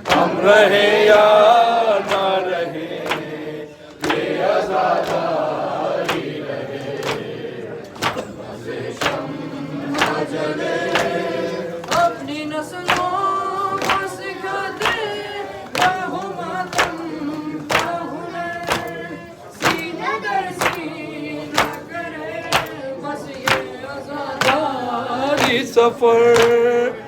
हम रहे या ना रहे, ये आज़ादारी रहे। से शम्मा जले अपनी नस्लों को सिखा दे, बाहु मातम बाहु में सीने दर सीना करे, बस ये आज़ादारी सफर